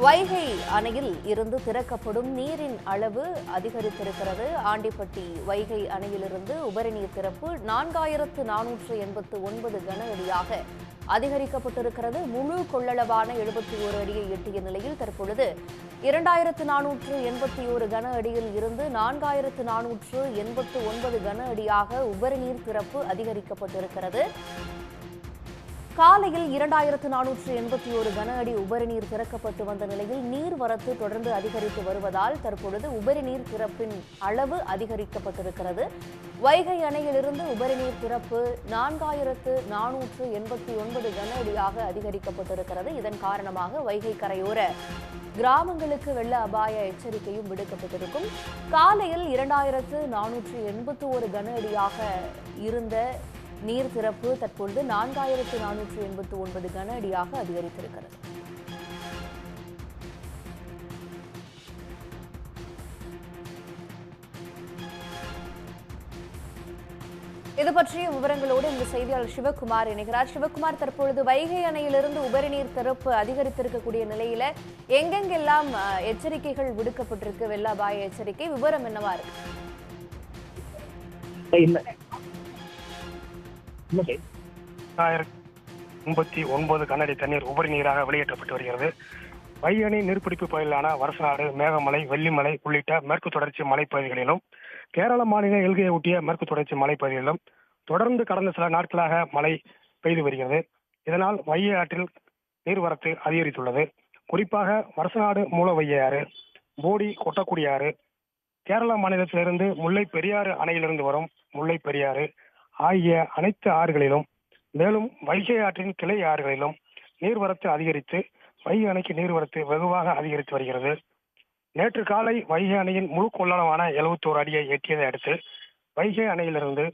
வைகை அணையில் இருந்து திறக்கப்படும் நீரின் அளவு அதிகரித்திருக்கிறது. ஆண்டிப்பட்டி வைகை அணையிலிருந்து உபரிநீர் திறப்பு 4489 கன அடியாக அதிகரிக்கப்பட்டிருக்கிறது. முழு கொள்ளளவான 71 அடியை எட்டிய நிலையில் தற்பொழுது 2481 கன அடியில் இருந்து 4489 கன அடியாக உபரிநீர் திறப்பு அதிகரிக்கப்பட்டிருக்கிறது. காலையில் 2481 கன அடி உபரிநீர் திறக்கப்பட்டு வந்த நிலையில் நீர்வரத்து தொடர்ந்து அதிகரித்து வருவதால் தற்பொழுது உபரிநீர் திறப்பின் அளவு அதிகரிக்கப்பட்டிருக்கிறது. வைகை அணையிலிருந்து உபரிநீர் திறப்பு 4489 கன அடியாக அதிகரிக்கப்பட்டிருக்கிறது. இதன் காரணமாக வைகை கரையோர கிராமங்களுக்கு வெள்ள அபாய எச்சரிக்கையும் விடுக்கப்பட்டிருக்கும். காலையில் 2481 கன அடியாக இருந்த நீர் திறப்பு தற்பொழுது 4489 கன அடியாக அதிகரித்திருக்கிறது. இது பற்றிய விவரங்களோடு இந்த செய்தியாளர் சிவகுமார் இணைகிறார். சிவகுமார், தற்பொழுது வைகை அணையிலிருந்து உபரிநீர் திறப்பு அதிகரித்திருக்கக்கூடிய நிலையில எங்கெங்கெல்லாம் எச்சரிக்கைகள் விடுக்கப்பட்டிருக்கு? வெள்ள அபாய எச்சரிக்கை விவரம் என்னவா இருக்கு? 89 கன அடி தண்ணீர் உபரி நீராக வெளியேற்றப்பட்டு வருகிறது. வைகை அணை நீர்பிடிப்பு பகுதியிலான வருசநாடு, மேகமலை, வெள்ளிமலை உள்ளிட்ட மேற்கு தொடர்ச்சி மலைப்பகுதிகளிலும், கேரள மாநில எல்கையை ஒட்டிய மேற்கு தொடர்ச்சி மலைப்பகுதிகளிலும் தொடர்ந்து கடந்த சில நாட்களாக மழை பெய்து வருகிறது. இதனால் வைகை ஆற்றில் நீர்வரத்து அதிகரித்துள்ளது. குறிப்பாக வருசநாடு மூல வைகை ஆறு, போடி கொட்டக்குடி ஆறு, கேரள மாநிலத்திலிருந்து முல்லை பெரியாறு அணையிலிருந்து வரும் முல்லை பெரியாறு ஆகிய அனைத்து ஆறுகளிலும், மேலும் வைகை ஆற்றின் கிளை ஆறுகளிலும் நீர்வரத்து அதிகரித்து வைகை அணைக்கு நீர்வரத்து வெகுவாக அதிகரித்து வருகிறது. நேற்று காலை வைகை அணையின் முழு கொள்ளளவான 71 அடியை எட்டியதை அடுத்து வைகை அணையிலிருந்து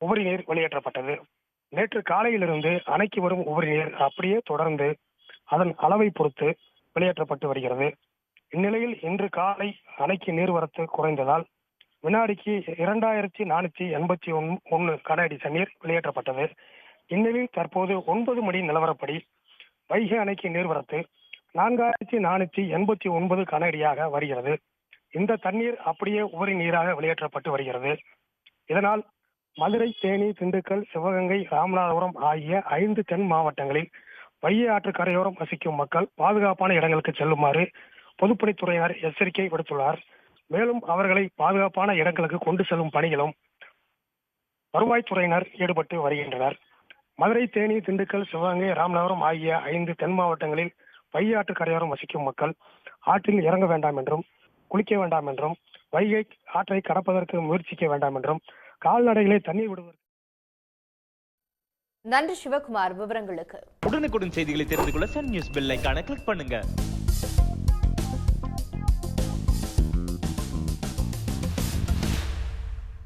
உபரி நீர் வெளியேற்றப்பட்டது. நேற்று காலையிலிருந்து அணைக்கு வரும் உபரி நீர் அப்படியே தொடர்ந்து அதன் அளவை பொறுத்து வெளியேற்றப்பட்டு வருகிறது. இந்நிலையில் இன்று காலை அணைக்கு நீர்வரத்து குறைந்ததால் வினாடிக்கு 2481 கன அடி தண்ணீர் வெளியேற்றப்பட்டது. இந்நிலையில் தற்போது 9 மணி நிலவரப்படி வைகை அணைக்கு நீர்வரத்து 4489 கன அடியாக வருகிறது. இந்த தண்ணீர் அப்படியே உபரி நீராக வெளியேற்றப்பட்டு வருகிறது. இதனால் மதுரை, தேனி, திண்டுக்கல், சிவகங்கை, ராமநாதபுரம் ஆகிய 5 தென் மாவட்டங்களில் வைகை ஆற்று கரையோரம் வசிக்கும் மக்கள் பாதுகாப்பான இடங்களுக்கு செல்லுமாறு பொதுப்பணித்துறையினர் எச்சரிக்கை விடுத்துள்ளார். மேலும் அவர்களை பாதுகாப்பான இடங்களுக்கு கொண்டு செல்லும் பணிகளும் வருவாய்த்துறையினர் ஈடுபட்டு வருகின்றனர். மதுரை, தேனி, திண்டுக்கல், சிவகங்கை, ராமநாதபுரம் ஆகிய 5 தென் மாவட்டங்களில் வைகை ஆற்று கரையோரம் வசிக்கும் மக்கள் ஆற்றில் இறங்க வேண்டாம் என்றும், குளிக்க வேண்டாம் என்றும், வைகை ஆற்றை கடப்பதற்கு முயற்சிக்க வேண்டாம் என்றும், கால்நடைகளை தண்ணீர் விடுவதற்கு. நன்றி சிவகுமார் விவரங்களுக்கு. உடனுக்குடன் செய்திகளை தெரிந்து கொள்ள சன் நியூஸ் பெல் ஐகானை கிளிக் பண்ணுங்க.